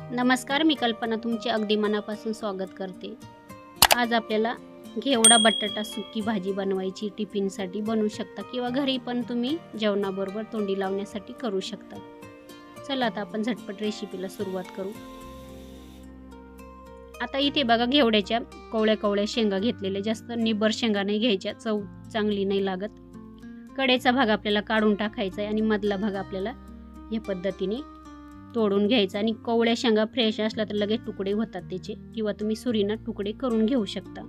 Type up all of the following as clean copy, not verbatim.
नमस्कार, मी कल्पना तुमचे अगदी मनापासून स्वागत करते। आज आपल्याला घेवडा बटाटा सुकी भाजी बनवायची, टिफिनसाठी बनवू शकता किंवा घरी पण तुम्ही जेवणाबरोबर तोंडी लावण्यासाठी करू शकता। चला आता आपण झटपट रेसिपीला सुरुवात करू। आता इथे बघा घेवड्याच्या कवळ्या शेंगा घेतलेल्या, जास्त निबर शेंगा नाही घ्यायच्या, चव चांगली नाही लागत। कडेचा भाग आपल्याला काढून टाकायचा आहे आणि मधला भाग आपल्याला या पद्धतीने तोडून घ्यायचा आणि कवळ्या शेंगा फ्रेश असला तर लगेच तुकडे होतात त्याचे, किंवा तुम्ही सुरीने तुकडे करून घेऊ शकता।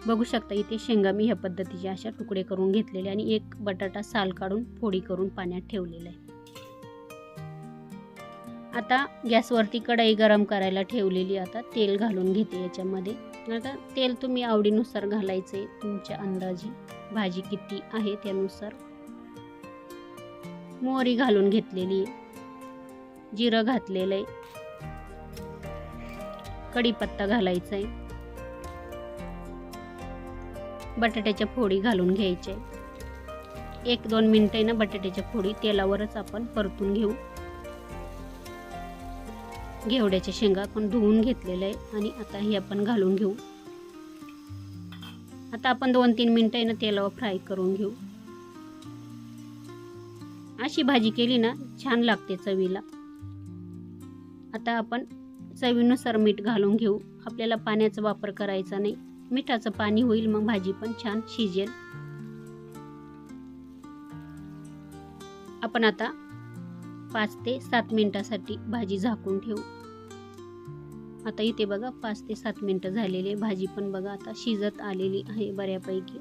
बघू शकता इथे शेंगा मी ह्या पद्धतीचे अशा तुकडे करून घेतलेले आणि एक बटाटा साल काढून फोडी करून पाण्यात ठेवलेला आहे। आता गॅसवरती कढई गरम करायला ठेवलेली, आता तेल घालून घेते याच्यामध्ये। आता तेल तुम्ही आवडीनुसार घालायचे, तुमच्या अंदाजी भाजी किती आहे त्यानुसार। मोहरी घालून घेतलेली, जिरं घातलेलं आहे, कढीपत्ता घालायचा आहे, बटाट्याच्या फोडी घालून घ्यायच्या। 1-2 मिनिटे ना बटाट्याच्या फोडी तेलावरच आपण परतून घेऊ। घेवड्याच्या शेंगा आपण धुवून घेतलेल्या आहे आणि आता हे आपण घालून घेऊ। आता आपण 2-3 मिनिटे ना तेलावर फ्राय करून घेऊ। अशी भाजी केली ना छान लागते चवीला। आता आपण चवीनुसार मीठ घालून घेऊ, आपल्याला पाण्याचा वापर करायचा नाही, मिठाचं पाणी होईल मग भाजी पण छान शिजेल। आपण आता 5 ते 7 मिनिटासाठी भाजी झाकून ठेवू। आता इथे बघा 5 ते 7 मिनिटं झालेली, भाजी पण बघा आता शिजत आलेली आहे बऱ्यापैकी।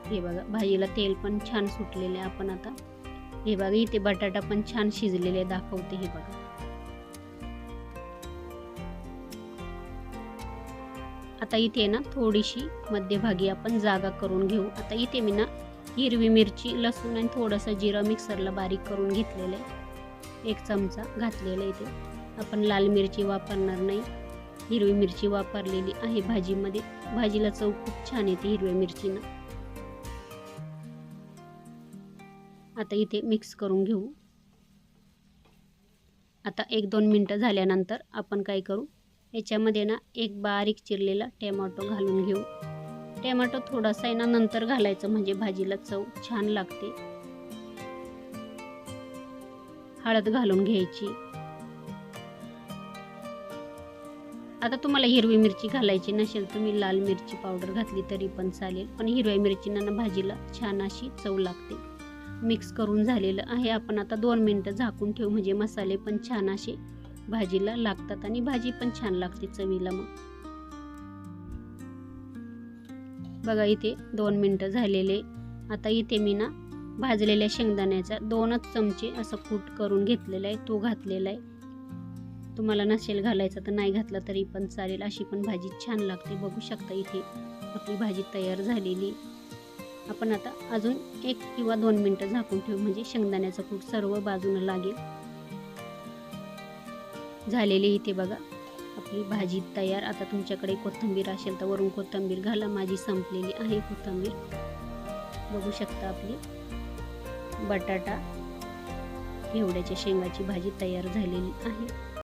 हे बघा भाजीला तेल पण छान सुटलेले, आपण आता हे बघा इथे बटाटा पण छान शिजलेले दाखवते। हे बघा आता इथे ना थोडीशी मध्यभागी आपण जागा करून घेऊ। आता इथे मी ना हिरवी मिरची, लसूण आणि थोडंसं जिरं मिक्सरला बारीक करून घेतलेलं आहे, 1 चमचा घातलेला इथे। आपण लाल मिरची वापरणार नाही, हिरवी मिरची वापरलेली आहे भाजीमध्ये, भाजीला चव खूप छान येते हिरव्या मिरचीनं। आता इथे मिक्स करून घेऊ। आता 1-2 मिनिटं झाल्यानंतर आपण काय करू, याच्यामध्ये ना एक बारीक चिरलेला टोमॅटो घालून घेऊ। टोमॅटो थोडासा आहे ना नंतर घालायचं, म्हणजे भाजीला चव छान लागते। हळद घालून घ्यायची। आता तुम्हाला हिरवी मिरची घालायची नसेल तुम्ही लाल मिरची पावडर घातली तरी पण चालेल, पण हिरव्या मिरचीनं भाजीला छान अशी चव लागते। मिक्स करून झालेलं आहे, आपण आता 2 मिनिटं झाकून ठेवू, म्हणजे मसाले पण छान असे भाजीला लागतात आणि भाजी पण छान लागते चवीला। मग बघा इथे 2 मिनिटं झालेले, आता इथे मी ना भाजलेल्या शेंगदाण्याचा 2च चमचे असं कूट करून घेतलेला आहे, तो घातलेला आहे। तुम्हाला नसेल घालायचं तर नाही घातला तरी पण चालेल, अशी पण भाजी छान लागते। बघू शकता इथे आपली भाजी तयार झालेली। आपण आता अजून 1 किंवा 2 मिनिटं झाकून ठेवू, म्हणजे शेंगदाण्याचा कूट सर्व बाजूने लागेल। झालेली इथे बघा आपली भाजी तयार। आता तुमच्याकडे कोथिंबीर असेल तर वरून कोथिंबीर घाला, माझी संपलेली आहे कोथिंबीर। बघू शकता आपली बटाटा घेवड्याच्या शेंगाची भाजी तयार झालेली आहे।